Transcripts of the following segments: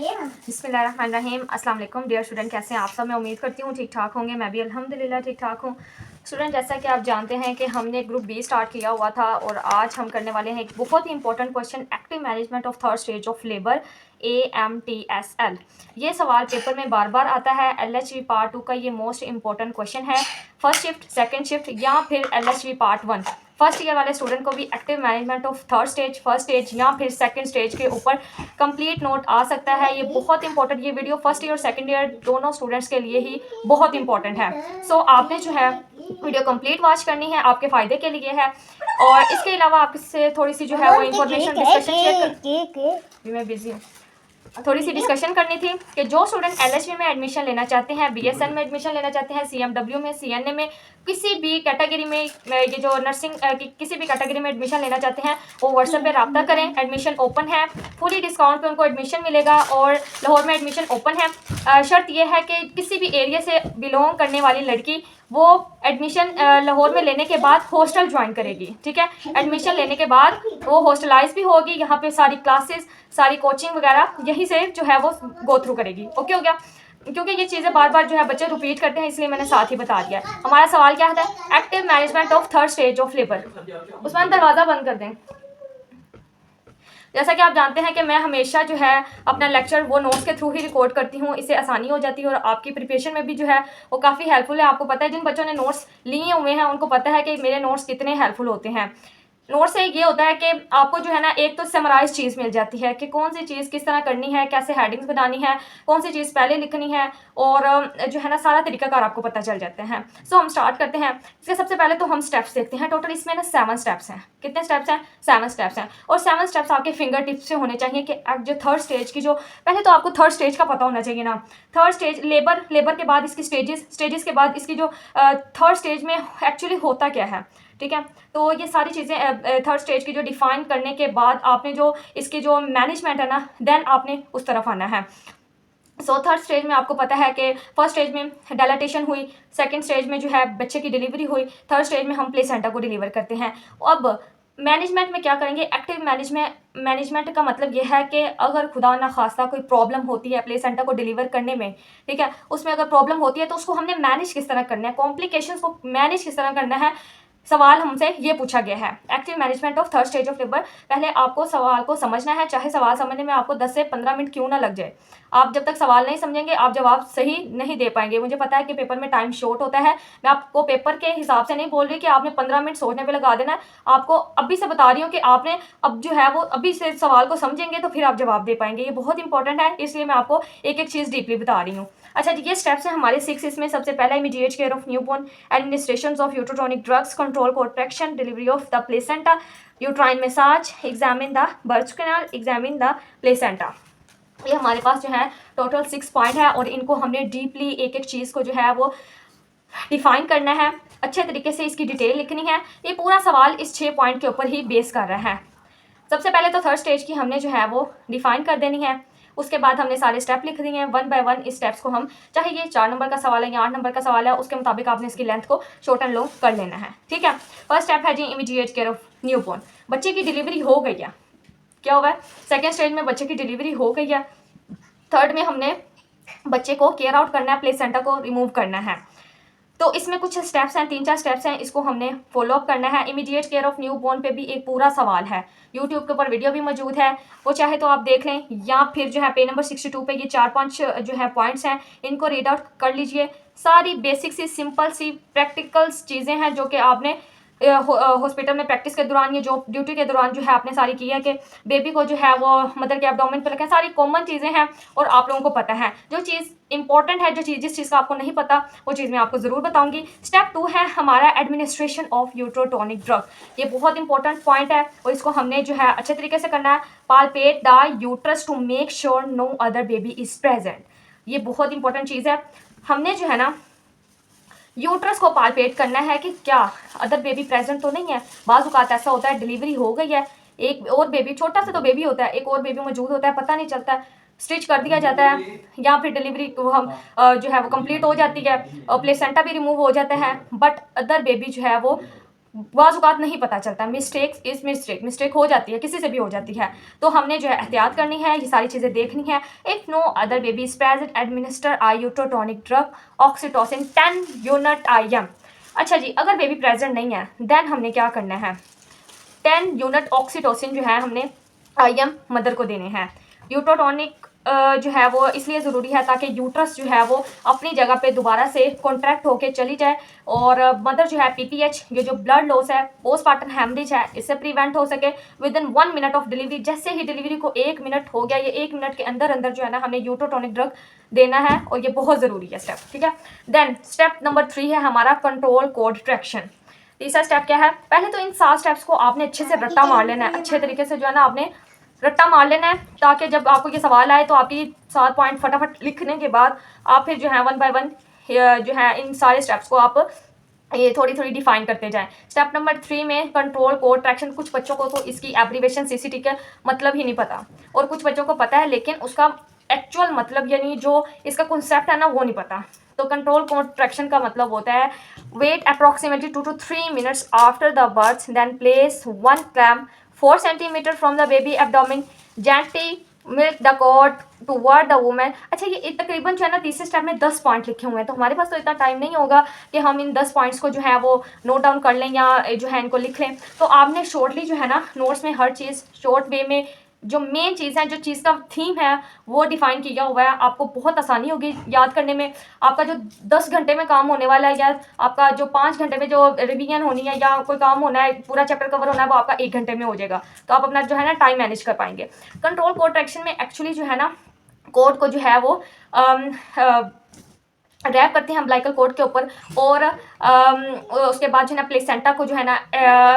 बिस्मिल्लाहिर्रहमानिर्रहीम। अस्सलाम वालेकुम डियर स्टूडेंट, कैसे हैं आप सब। मैं उम्मीद करती हूँ ठीक ठाक होंगे। मैं भी अल्हम्दुलिल्लाह ठीक ठाक हूँ। स्टूडेंट, जैसा कि आप जानते हैं कि हमने ग्रुप बी स्टार्ट किया हुआ था और आज हम करने वाले हैं एक बहुत ही important question, active management of third stage of labour AMTSL। ये सवाल पेपर में बार बार आता है। LHV पार्ट 2 का ये मोस्ट इंपॉर्टेंट क्वेश्चन है। फर्स्ट शिफ्ट, सेकंड शिफ्ट या फिर LHV पार्ट 1 फर्स्ट ईयर वाले स्टूडेंट को भी active management of third stage, first stage या फिर सेकंड स्टेज के ऊपर कंप्लीट नोट आ सकता है। ये बहुत इंपॉर्टेंट, ये वीडियो फर्स्ट ईयर और सेकंड ईयर दोनों स्टूडेंट्स के लिए ही बहुत इंपॉर्टेंट है। सो आपने जो है वीडियो कंप्लीट वॉच करनी है, आपके फ़ायदे के लिए है। और इसके अलावा आपसे थोड़ी सी जो है वो इन्फॉर्मेशन डिस्कशन शेयर कर, मैं बिजी हूँ, थोड़ी सी डिस्कशन करनी थी कि जो स्टूडेंट LHV में एडमिशन लेना चाहते हैं, BSN में एडमिशन लेना चाहते हैं, CMW में, CNA में, किसी भी कैटेगरी में, ये जो नर्सिंग किसी भी कैटेगरी में एडमिशन लेना चाहते हैं वो व्हाट्सएप पे रब्ता करें। एडमिशन ओपन है, फुली डिस्काउंट पे उनको एडमिशन मिलेगा और लाहौर में एडमिशन ओपन है। शर्त यह है कि किसी भी एरिया से बिलोंग करने वाली लड़की वो एडमिशन लाहौर में लेने के बाद हॉस्टल ज्वाइन करेगी। ठीक है, एडमिशन लेने के बाद वो हॉस्टलाइज भी होगी, यहाँ पे सारी क्लासेस, सारी कोचिंग वगैरह यहीं से जो है वो गो थ्रू करेगी। ओके हो गया, क्योंकि ये चीज़ें बार बार जो है बच्चे रिपीट करते हैं, इसलिए मैंने साथ ही बता दिया। हमारा सवाल क्या था, active management of third stage of labour. उसमें दरवाज़ा बंद कर दें। जैसा कि आप जानते हैं कि मैं हमेशा जो है अपना लेक्चर वो नोट्स के थ्रू ही रिकॉर्ड करती हूँ, इससे आसानी हो जाती है और आपकी प्रिपरेशन में भी जो है वो काफ़ी हेल्पफुल है। आपको पता है जिन बच्चों ने नोट्स लिए हुए हैं उनको पता है कि मेरे नोट्स कितने हेल्पफुल होते हैं। नोट से ये होता है कि आपको जो है ना एक तो समराइज चीज़ मिल जाती है कि कौन सी चीज़ किस तरह करनी है, कैसे हेडिंग्स बनानी है, कौन सी चीज़ पहले लिखनी है, और जो है ना सारा तरीकाकार आपको पता चल जाते हैं। सो हम स्टार्ट करते हैं। इसके सबसे पहले तो हम स्टेप्स देखते हैं। टोटल इसमें ना 7 स्टेप्स हैं। कितने स्टेप्स हैं? 7 स्टेप्स हैं। और 7 स्टेप्स आपके फिंगर टिप्स से होने चाहिए कि जो थर्ड स्टेज की, जो पहले तो आपको थर्ड स्टेज का पता होना चाहिए ना। थर्ड स्टेज लेबर के बाद इसकी स्टेजेस के बाद इसकी जो थर्ड स्टेज में एक्चुअली होता क्या है। ठीक है, तो ये सारी चीज़ें थर्ड स्टेज की जो डिफाइन करने के बाद आपने जो इसकी जो मैनेजमेंट है ना, देन आपने उस तरफ आना है। सो थर्ड स्टेज में आपको पता है कि फर्स्ट स्टेज में डायलाटेशन हुई, सेकंड स्टेज में जो है बच्चे की डिलीवरी हुई, थर्ड स्टेज में हम प्लेसेंटा को डिलीवर करते हैं। अब मैनेजमेंट में क्या करेंगे, एक्टिव मैनेजमेंट का मतलब यह है कि अगर खुदा ना खास्ता कोई प्रॉब्लम होती है प्लेसेंटा को डिलीवर करने में, ठीक है, उसमें अगर प्रॉब्लम होती है तो उसको हमने मैनेज किस तरह करना है, कॉम्प्लिकेशंस को मैनेज किस तरह करना है, सवाल हमसे ये पूछा गया है। Active management of third stage of labour. पहले आपको सवाल को समझना है, चाहे सवाल समझने में आपको 10 से 15 मिनट क्यों ना लग जाए। आप जब तक सवाल नहीं समझेंगे आप जवाब सही नहीं दे पाएंगे। मुझे पता है कि पेपर में टाइम शॉर्ट होता है, मैं आपको पेपर के हिसाब से नहीं बोल रही कि आपने 15 मिनट सोचने पे लगा देना है। आपको अभी से बता रही हूँ कि आपने अब जो है वो अभी से सवाल को समझेंगे तो फिर आप जवाब दे पाएंगे। ये बहुत इंपॉर्टेंट है, इसलिए मैं आपको एक एक चीज़ डीपली बता रही हूँ। अच्छा जी, ये स्टेप्स हैं हमारे 6। इसमें सबसे पहला immediate care of newborn, administration of uterotonic drugs, control protection, delivery of the placenta, uterine massage, examine the birth canal, examine the placenta. ये हमारे पास जो है टोटल 6 पॉइंट है और इनको हमने डीपली एक एक चीज़ को जो है वो डिफाइन करना है, अच्छे तरीके से इसकी डिटेल लिखनी है। ये पूरा सवाल इस 6 पॉइंट के ऊपर ही बेस कर रहा है। सबसे पहले तो थर्ड स्टेज की हमने जो है वो डिफाइन कर देनी है, उसके बाद हमने सारे स्टेप लिख दिए हैं 1 बाय 1। इस स्टेप्स को हम, चाहे ये 4 नंबर का सवाल है या 8 नंबर का सवाल है, उसके मुताबिक आपने इसकी लेंथ को शॉर्ट एंड लॉन्ग कर लेना है। ठीक है, फर्स्ट स्टेप है जी इमीडिएट केयर ऑफ न्यूबॉर्न। बच्चे की डिलीवरी हो गई है, क्या हुआ है, सेकेंड स्टेज में बच्चे की डिलीवरी हो गई है, थर्ड में हमने बच्चे को केयर आउट करना है, प्लेसेंटा को रिमूव करना है। तो इसमें कुछ स्टेप्स हैं, 3-4 स्टेप्स हैं, इसको हमने फॉलो अप करना है। Immediate care of new born पे भी एक पूरा सवाल है, यूट्यूब के ऊपर वीडियो भी मौजूद है, वो चाहे तो आप देख लें, या फिर जो है पेज नंबर 62 पे ये 4-5 जो है पॉइंट्स हैं, इनको रीड आउट कर लीजिए। सारी बेसिक सी सिंपल सी प्रैक्टिकल्स चीज़ें हैं जो कि आपने हॉस्पिटल में प्रैक्टिस के दौरान, ये जॉब ड्यूटी के दौरान जो है आपने सारी की है कि बेबी को जो है वो मदर के एब्डोमेन पर रखें। सारी कॉमन चीज़ें हैं और आप लोगों को पता है। जो चीज़ इंपॉर्टेंट है, जो चीज़ जिस चीज़ का आपको नहीं पता वो चीज़ मैं आपको ज़रूर बताऊंगी। स्टेप 2 है हमारा एडमिनिस्ट्रेशन ऑफ यूट्रोटोनिक ड्रग। ये बहुत इंपॉर्टेंट पॉइंट है और इसको हमने जो है अच्छे तरीके से करना है। Palpate the uterus to make sure no other baby is present. ये बहुत इंपॉर्टेंट चीज़ है। हमने जो है ना यूट्रस को पालपेट करना है कि क्या अदर बेबी प्रेजेंट तो नहीं है। बाज़ औक़ात ऐसा होता है डिलीवरी हो गई है, एक और बेबी, छोटा सा तो बेबी होता है, एक और बेबी मौजूद होता है, पता नहीं चलता, स्टिच कर दिया जाता है, या फिर डिलीवरी को हम जो है वो कंप्लीट हो जाती है और प्लेसेंटा भी रिमूव हो जाता है, बट अदर बेबी जो है वो बाज़ औक़ात नहीं पता चलता, मिस्टेक हो जाती है, किसी से भी हो जाती है। तो हमने जो है एहतियात करनी है, ये सारी चीज़ें देखनी है। If no other baby is present, administer uterotonic drug oxytocin 10 unit IM। अच्छा जी, अगर बेबी प्रेज़ेंट नहीं है देन हमने क्या करना है, 10 यूनिट ऑक्सीटोसिन जो है हमने IM मदर को देने हैं। यूटोटोनिक जो है वो इसलिए ज़रूरी है ताकि यूट्रस जो है वो अपनी जगह पे दोबारा से कॉन्ट्रैक्ट होके चली जाए और मदर जो है PPH, ये जो ब्लड लॉस है, पोस्टपार्टम हेमरेज है, इससे प्रिवेंट हो सके with in 1 minute of delivery. जैसे ही डिलीवरी को 1 मिनट हो गया, ये 1 मिनट के अंदर अंदर जो है ना हमने यूटोटोनिक ड्रग देना है और ये बहुत ज़रूरी है स्टेप, ठीक है। देन स्टेप नंबर 3 है हमारा कंट्रोल कोड ट्रैक्शन। तीसरा स्टेप क्या है, पहले तो इन 7 स्टेप्स को आपने अच्छे से रट्टा मार लेना है, अच्छे तरीके से जो है ना आपने रट्टा मार लेना है, ताकि जब आपको ये सवाल आए तो आपकी 7 पॉइंट फटाफट लिखने के बाद आप फिर जो है 1 बाय 1 जो है इन सारे स्टेप्स को आप ये थोड़ी थोड़ी डिफाइन करते जाएं। स्टेप नंबर 3 में कंट्रोल कोड ट्रैक्शन। कुछ बच्चों को तो इसकी एब्रीवेशन CCT का मतलब ही नहीं पता और कुछ बच्चों को पता है लेकिन उसका एक्चुअल मतलब यानी जो इसका कॉन्सेप्ट है ना वो नहीं पता। तो कंट्रोल कोड ट्रैक्शन का मतलब होता है wait approximately 2 to 3 minutes after the birth, then place 1 clamp 4 centimetre from the baby abdomen, gently milk the cord toward the women. अच्छा, ये तकरीबन जो है ना तीसरे स्टेप में 10 पॉइंट लिखे हुए हैं, तो हमारे पास तो इतना टाइम नहीं होगा कि हम इन 10 पॉइंट्स को जो है वो नोट डाउन कर लें या जो है इनको लिख लें। तो आपने शॉर्टली जो है ना नोट्स में हर चीज़ शॉर्ट वे में जो मेन चीज़ है, जो चीज़ का थीम है वो डिफाइन किया हुआ है। आपको बहुत आसानी होगी याद करने में। आपका जो 10 घंटे में काम होने वाला है या आपका जो 5 घंटे में जो रिवीजन होनी है या कोई काम होना है, पूरा चैप्टर कवर होना है, वो आपका 1 घंटे में हो जाएगा। तो आप अपना जो है ना टाइम मैनेज कर पाएंगे। कंट्रोल कोड ट्रैक्शन में एक्चुअली जो है ना कोड को जो है वो रैप करते हैं अम्बिलिकल कोड के ऊपर और उसके बाद जो है ना प्लेसेंटा को जो है ना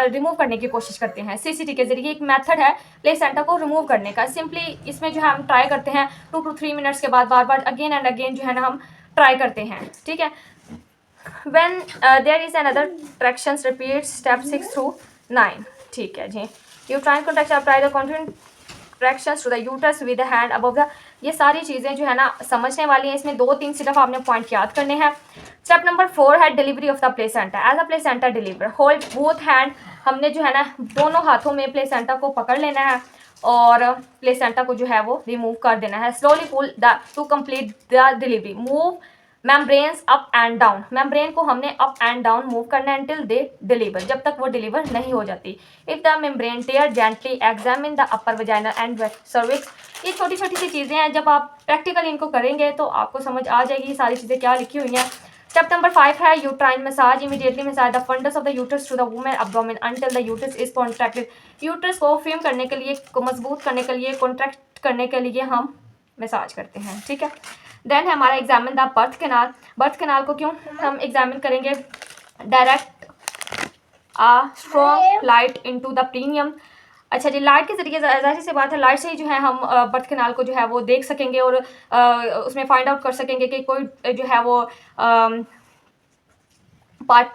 रिमूव करने की कोशिश करते हैं CCT के जरिए। एक मेथड है प्लेसेंटा को रिमूव करने का। सिंपली इसमें जो है हम ट्राई करते हैं 2 to 3 मिनट्स के बाद बार बार अगेन एंड अगेन जो है ना हम ट्राई करते हैं, ठीक है। When there is another tractions repeat step 6 through 9, ठीक है जी। You try contract try the continue tractions to the uterus with the hand above the. ये सारी चीज़ें जो है ना समझने वाली हैं। इसमें 2-3 सिर्फ आपने पॉइंट याद करने हैं। स्टेप नंबर 4 है delivery of the placenta as a placenta deliver. Hold both hand, हमने जो है ना दोनों हाथों में प्लेसेंटा को पकड़ लेना है और प्लेसेंटा को जो है वो रिमूव कर देना है। Slowly pull the to complete the delivery. Move membranes up and down, membrane को हमने अप एंड डाउन मूव करना है until दे डिलीवर, जब तक वो डिलीवर नहीं हो जाती। If the membrane tear gently examine the upper vagina and cervix. ये छोटी छोटी सी चीज़ें हैं, जब आप प्रैक्टिकल इनको करेंगे तो आपको समझ आ जाएगी सारी चीज़ें क्या लिखी हुई हैं। स्टेप नंबर 5 है uterine massage. Immediately massage the fundus of the uterus to the women abdomen until the uterus is contracted. Uterus को फ्रीम करने के लिए, को मजबूत करने के लिए, कॉन्ट्रैक्ट करने के लिए हम मसाज करते हैं, ठीक है। देन है हमारा examine the birth canal. Birth canal को क्यों हम एग्जामिन करेंगे, direct strong light into the perineum. अच्छा जी, लाइट के जरिए जाहिर सी बात है लाइट से ही जो है हम बर्थ कैनाल को जो है वो देख सकेंगे और उसमें फाइंड आउट कर सकेंगे कि कोई जो है वो पार्ट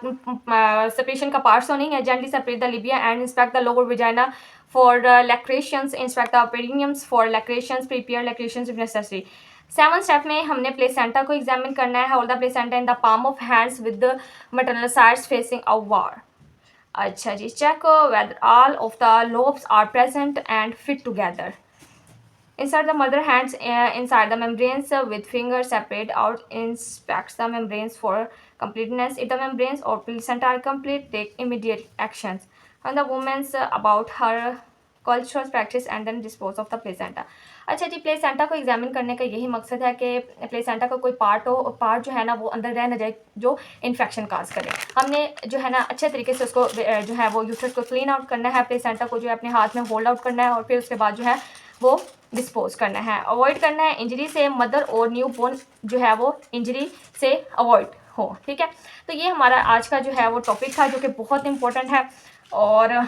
सेपरेशन का पार्ट तो नहीं है। Gently separate the labia and inspect the lower vagina for lacerations, inspect the perineums for lacerations, prepare lacerations if necessary. 7 step में हमने प्लेसेंटा को एग्जामिन करना है। Hold the placenta in the palm of hands with the maternal sides facing अवार। अच्छा जी, check whether all of the lobes are present and fit together. Insert the mother hands inside the membranes with fingers separate out. Inspect the membranes for completeness. If the membranes or placenta are complete, take immediate actions on the woman's about her cultural practice and then dispose of the placenta. अच्छा जी, placenta को examine करने का यही मकसद है कि placenta का कोई पार्ट जो है ना वो अंदर रह न जाए जो इन्फेक्शन काज करे। हमने जो है ना अच्छे तरीके से उसको जो है वो यूट्रस को क्लीन आउट करना है, प्लेसेंटा को जो है अपने हाथ में होल्ड आउट करना है और फिर उसके बाद जो है वो डिस्पोज करना है। अवॉइड करना है इंजरी से, मदर और न्यू बोर्न जो है वो इंजरी से अवॉइड हो, ठीक है। तो ये हमारा आज का जो है वो टॉपिक था जो कि बहुत इंपॉर्टेंट है और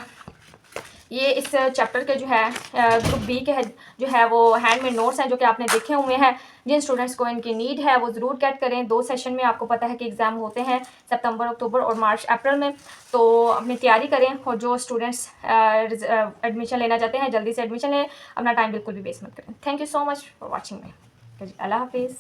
ये इस चैप्टर के जो है ग्रुप बी के जो है वो हैंडमेड नोट्स हैं जो कि आपने देखे हुए हैं। जिन स्टूडेंट्स को इनकी नीड है वो ज़रूर गेट करें। 2 सेशन में आपको पता है कि एग्ज़ाम होते हैं सितंबर, अक्टूबर और मार्च, अप्रैल में, तो अपनी तैयारी करें और जो स्टूडेंट्स एडमिशन लेना चाहते हैं जल्दी से एडमिशन लें, अपना टाइम बिल्कुल भी वेस्ट मत करें। Thank you so much for watching me. अल्लाह हाफिज़।